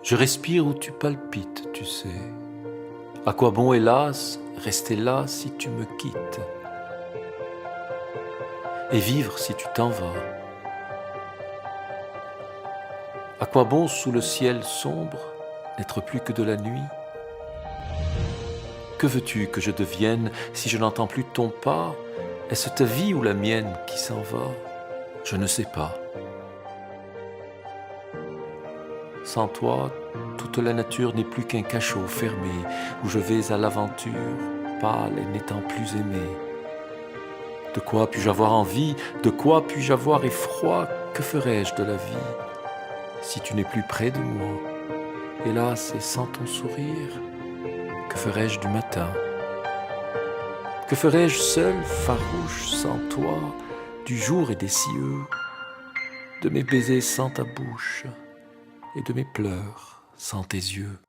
Je respire où tu palpites, tu sais. À quoi bon, hélas, rester là si tu me quittes? Et vivre si tu t'en vas? À quoi bon, sous le ciel sombre, n'être plus que de la nuit? Que veux-tu que je devienne si je n'entends plus ton pas? Est-ce ta vie ou la mienne qui s'en va? Je ne sais pas. Sans toi, toute la nature n'est plus qu'un cachot fermé où je vais à l'aventure, pâle et n'étant plus aimé. De quoi puis-je avoir envie? De quoi puis-je avoir effroi? Que ferais-je de la vie si tu n'es plus près de moi? Hélas, et sans ton sourire, que ferais-je du matin? Que ferais-je seul, farouche, sans toi, du jour et des cieux, de mes baisers sans ta bouche et de mes pleurs sans tes yeux?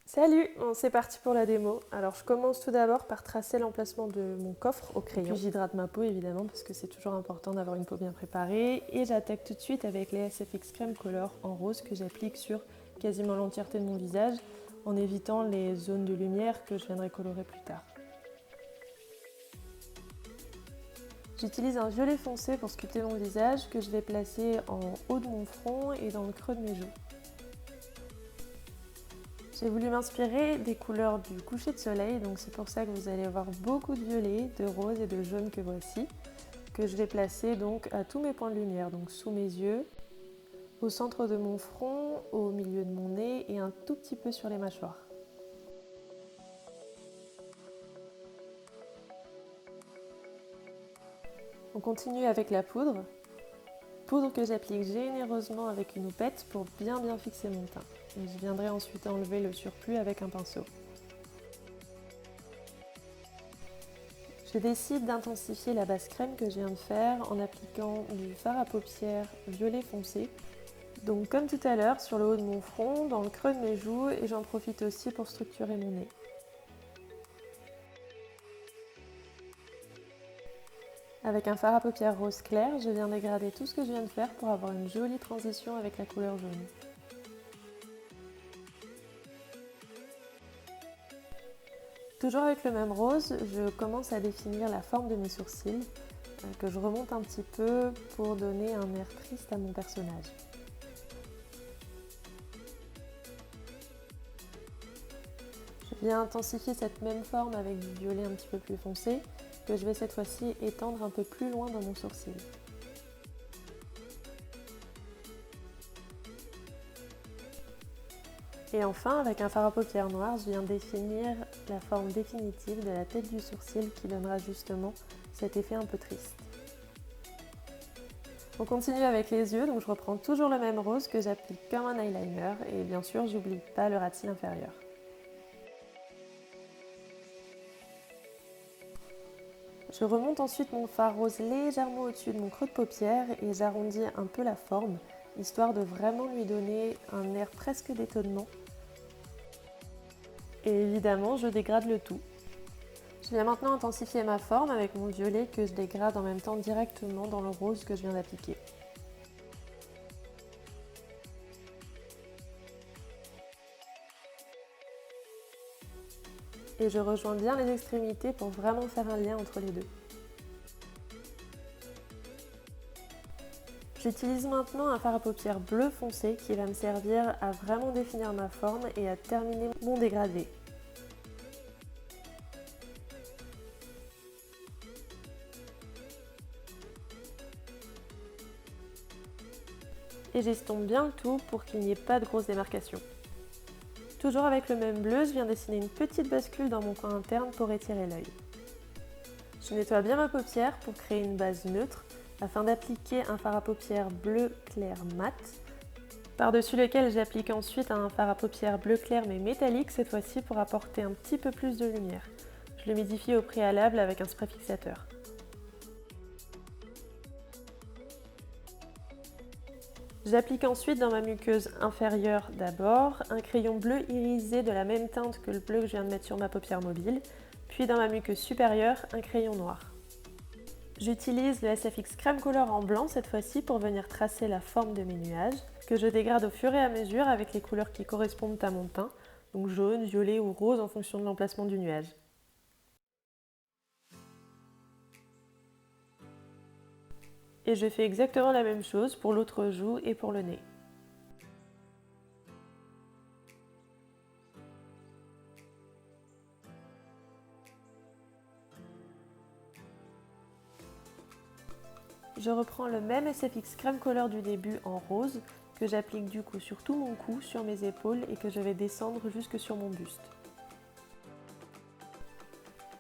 Salut, c'est parti pour la démo. Alors je commence tout d'abord par tracer l'emplacement de mon coffre au crayon. Puis j'hydrate ma peau évidemment parce que c'est toujours important d'avoir une peau bien préparée. Et j'attaque tout de suite avec les SFX Crème Color en rose que j'applique sur quasiment l'entièreté de mon visage en évitant les zones de lumière que je viendrai colorer plus tard. J'utilise un violet foncé pour sculpter mon visage que je vais placer en haut de mon front et dans le creux de mes joues. J'ai voulu m'inspirer des couleurs du coucher de soleil, donc c'est pour ça que vous allez avoir beaucoup de violet, de rose et de jaune que voici, que je vais placer donc à tous mes points de lumière, donc sous mes yeux, au centre de mon front, au milieu de mon nez et un tout petit peu sur les mâchoires. On continue avec la poudre que j'applique généreusement avec une houppette pour bien fixer mon teint. Et je viendrai ensuite enlever le surplus avec un pinceau. Je décide d'intensifier la base crème que je viens de faire en appliquant du fard à paupières violet foncé. Donc comme tout à l'heure, sur le haut de mon front, dans le creux de mes joues et j'en profite aussi pour structurer mon nez. Avec un fard à paupières rose clair, je viens dégrader tout ce que je viens de faire pour avoir une jolie transition avec la couleur jaune. Toujours avec le même rose, je commence à définir la forme de mes sourcils, que je remonte un petit peu pour donner un air triste à mon personnage. Je viens intensifier cette même forme avec du violet un petit peu plus foncé, que je vais cette fois-ci étendre un peu plus loin dans mon sourcil. Et enfin, avec un fard à paupières noir, je viens définir la forme définitive de la tête du sourcil qui donnera justement cet effet un peu triste. On continue avec les yeux, donc je reprends toujours le même rose que j'applique comme un eyeliner et bien sûr, j'oublie pas le ras de cils inférieur. Je remonte ensuite mon fard rose légèrement au-dessus de mon creux de paupière et j'arrondis un peu la forme, histoire de vraiment lui donner un air presque d'étonnement. Et évidemment, je dégrade le tout. Je viens maintenant intensifier ma forme avec mon violet que je dégrade en même temps directement dans le rose que je viens d'appliquer. Et je rejoins bien les extrémités pour vraiment faire un lien entre les deux. J'utilise maintenant un fard à paupières bleu foncé qui va me servir à vraiment définir ma forme et à terminer mon dégradé. Et j'estompe bien le tout pour qu'il n'y ait pas de grosses démarcations. Toujours avec le même bleu, je viens dessiner une petite bascule dans mon coin interne pour étirer l'œil. Je nettoie bien ma paupière pour créer une base neutre afin d'appliquer un fard à paupières bleu clair mat, par-dessus lequel j'applique ensuite un fard à paupières bleu clair mais métallique cette fois-ci pour apporter un petit peu plus de lumière. Je l'humidifie au préalable avec un spray fixateur. J'applique ensuite dans ma muqueuse inférieure d'abord un crayon bleu irisé de la même teinte que le bleu que je viens de mettre sur ma paupière mobile, puis dans ma muqueuse supérieure un crayon noir. J'utilise le SFX Crème Couleur en blanc cette fois-ci pour venir tracer la forme de mes nuages, que je dégrade au fur et à mesure avec les couleurs qui correspondent à mon teint, donc jaune, violet ou rose en fonction de l'emplacement du nuage. Et je fais exactement la même chose pour l'autre joue et pour le nez. Je reprends le même SFX Crème Couleur du début en rose, que j'applique du coup sur tout mon cou, sur mes épaules et que je vais descendre jusque sur mon buste.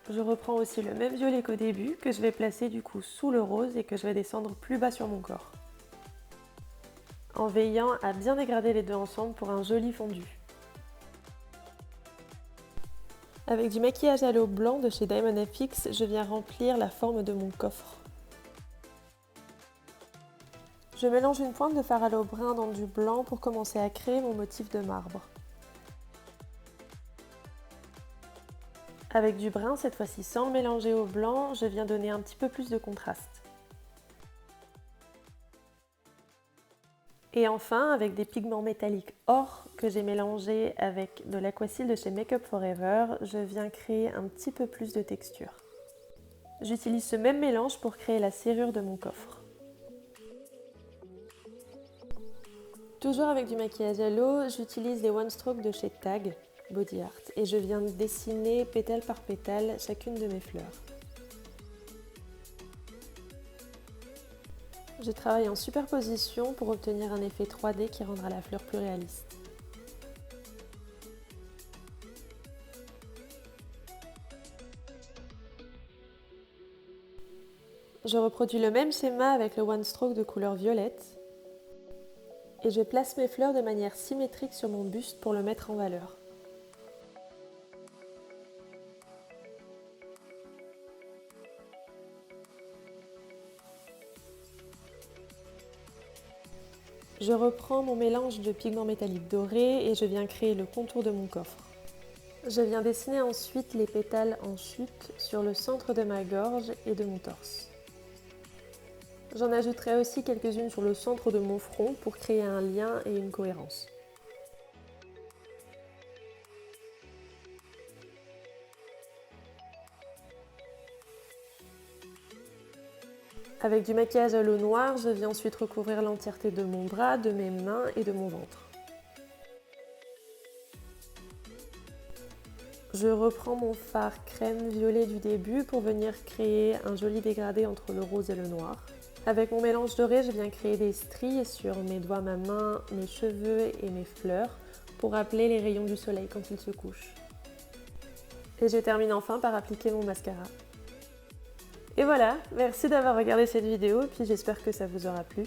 Je reprends aussi le même violet qu'au début, que je vais placer du coup sous le rose et que je vais descendre plus bas sur mon corps. En veillant à bien dégrader les deux ensemble pour un joli fondu. Avec du maquillage à l'eau blanc de chez Diamond FX, je viens remplir la forme de mon coffre. Je mélange une pointe de fard à l'eau brun dans du blanc pour commencer à créer mon motif de marbre. Avec du brun, cette fois-ci sans le mélanger au blanc, je viens donner un petit peu plus de contraste. Et enfin, avec des pigments métalliques or que j'ai mélangés avec de l'aquacil de chez Make Up For Ever, je viens créer un petit peu plus de texture. J'utilise ce même mélange pour créer la serrure de mon coffre. Toujours avec du maquillage à l'eau, j'utilise les One Stroke de chez Tag Body Art et je viens dessiner pétale par pétale chacune de mes fleurs. Je travaille en superposition pour obtenir un effet 3D qui rendra la fleur plus réaliste. Je reproduis le même schéma avec le One Stroke de couleur violette et je place mes fleurs de manière symétrique sur mon buste pour le mettre en valeur. Je reprends mon mélange de pigments métalliques dorés et je viens créer le contour de mon coffre. Je viens dessiner ensuite les pétales en chute sur le centre de ma gorge et de mon torse. J'en ajouterai aussi quelques-unes sur le centre de mon front pour créer un lien et une cohérence. Avec du maquillage à l'eau noire, je viens ensuite recouvrir l'entièreté de mon bras, de mes mains et de mon ventre. Je reprends mon fard crème violet du début pour venir créer un joli dégradé entre le rose et le noir. Avec mon mélange doré, je viens créer des stries sur mes doigts, ma main, mes cheveux et mes fleurs pour rappeler les rayons du soleil quand il se couche. Et je termine enfin par appliquer mon mascara. Et voilà, merci d'avoir regardé cette vidéo, puis j'espère que ça vous aura plu.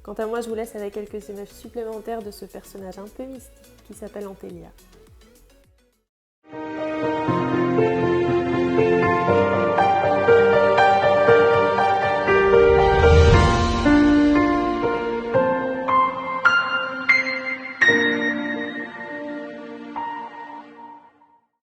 Quant à moi, je vous laisse avec quelques images supplémentaires de ce personnage un peu mystique qui s'appelle Antelia.